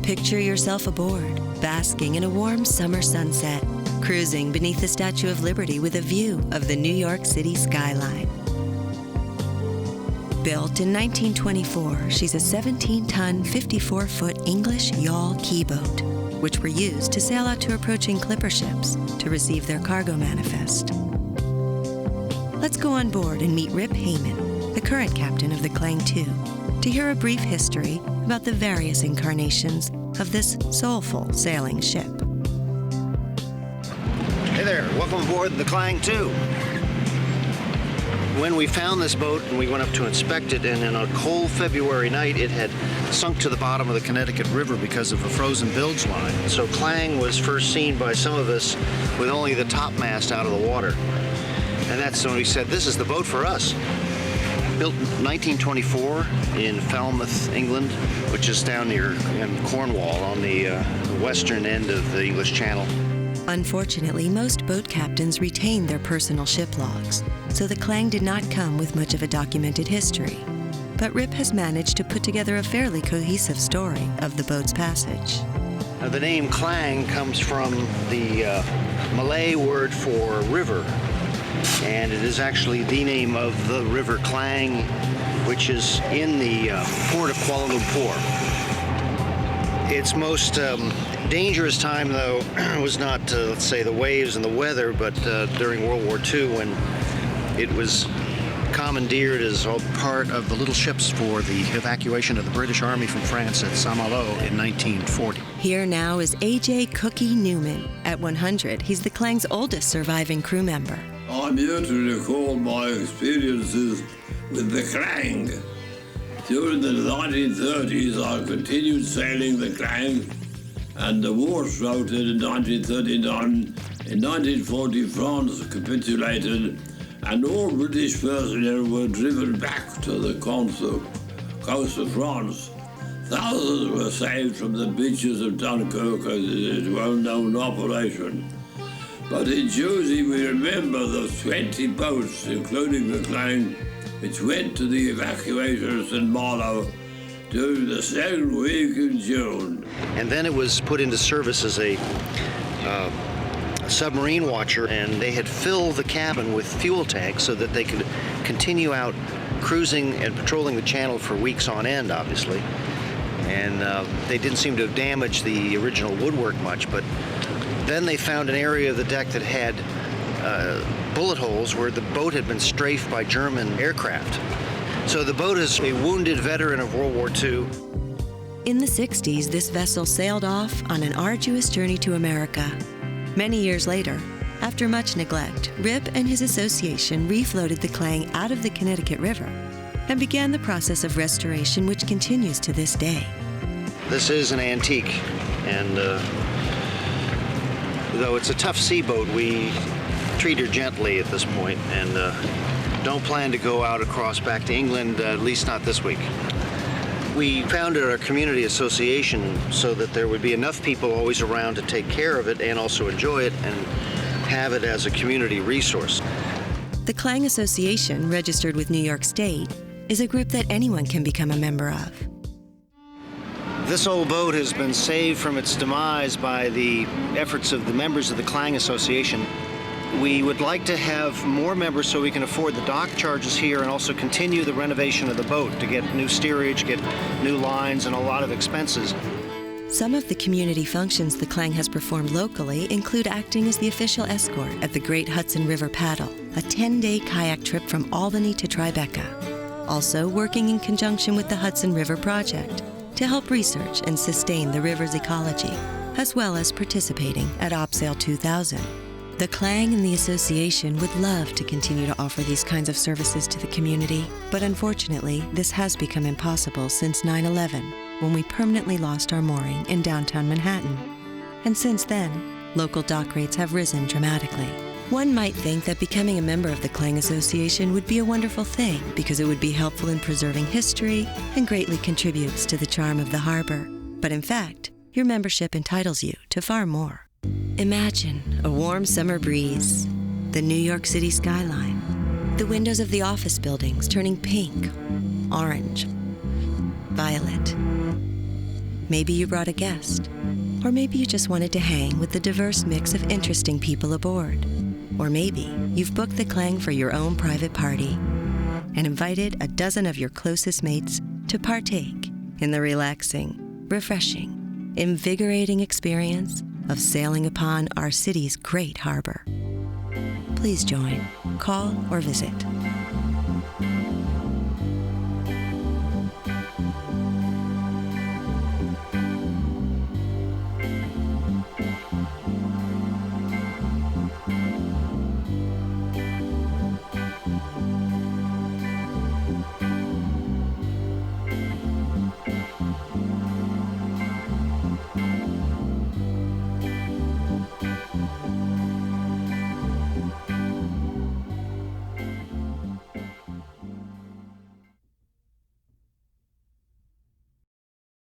Picture yourself aboard, basking in a warm summer sunset, cruising beneath the Statue of Liberty with a view of the New York City skyline. Built in 1924, she's a 17-ton, 54-foot English yawl keyboat, which were used to sail out to approaching clipper ships to receive their cargo manifest. Let's go on board and meet Rip Heyman, the current captain of the Klang II, to hear a brief history about the various incarnations of this soulful sailing ship. Hey there, welcome aboard the Klang II. When we found this boat and we went up to inspect it, and in a cold February night it had sunk to the bottom of the Connecticut River because of a frozen bilge line. So Klang was first seen by some of us with only the topmast out of the water. And that's when we said, this is the boat for us. Built in 1924 in Falmouth, England, which is down near Cornwall on the western end of the English Channel. Unfortunately, most boat captains retain their personal ship logs, so the Klang did not come with much of a documented history. But Rip has managed to put together a fairly cohesive story of the boat's passage. Now, the name Klang comes from the Malay word for river, and it is actually the name of the River Klang, which is in the port of Kuala Lumpur. Its most dangerous time, though, was not, let's say, the waves and the weather, but during World War II, when it was commandeered as a part of the little ships for the evacuation of the British Army from France at Saint-Malo in 1940. Here now is A.J. Cookie Newman. At 100, he's the Klang's oldest surviving crew member. I'm here to recall my experiences with the Klang. During the 1930s, I continued sailing the Klang, and the war started in 1939. In 1940, France capitulated, and all British personnel were driven back to the coast of France. Thousands were saved from the beaches of Dunkirk as it is a well-known operation. But in Jersey, we remember the 20 boats, including the Klang, which went to the evacuation of St. Malo during the second week in June. And then it was put into service as a submarine watcher, and they had filled the cabin with fuel tanks so that they could continue out cruising and patrolling the channel for weeks on end, obviously. And they didn't seem to have damaged the original woodwork much, but then they found an area of the deck that had bullet holes where the boat had been strafed by German aircraft. So the boat is a wounded veteran of World War II. In the 60s, this vessel sailed off on an arduous journey to America. Many years later, after much neglect, Rip and his association refloated the Klang out of the Connecticut River and began the process of restoration, which continues to this day. This is an antique, and though it's a tough sea boat, we treat her gently at this point, and don't plan to go out across back to England, at least not this week. We founded our community association so that there would be enough people always around to take care of it and also enjoy it and have it as a community resource. The Klang Association, registered with New York State, is a group that anyone can become a member of. This old boat has been saved from its demise by the efforts of the members of the Klang Association. We would like to have more members so we can afford the dock charges here and also continue the renovation of the boat to get new steerage, get new lines, and a lot of expenses. Some of the community functions the Klang has performed locally include acting as the official escort at the Great Hudson River Paddle, a 10-day kayak trip from Albany to Tribeca. Also working in conjunction with the Hudson River Project to help research and sustain the river's ecology, as well as participating at OpSail 2000. The Klang and the association would love to continue to offer these kinds of services to the community, but unfortunately, this has become impossible since 9/11, when we permanently lost our mooring in downtown Manhattan. And since then, local dock rates have risen dramatically. One might think that becoming a member of the Klang Association would be a wonderful thing because it would be helpful in preserving history and greatly contributes to the charm of the harbor. But in fact, your membership entitles you to far more. Imagine a warm summer breeze, the New York City skyline, the windows of the office buildings turning pink, orange, violet. Maybe you brought a guest. Or maybe you just wanted to hang with the diverse mix of interesting people aboard. Or maybe you've booked the Klang for your own private party and invited a dozen of your closest mates to partake in the relaxing, refreshing, invigorating experience of sailing upon our city's great harbor. Please join, call, or visit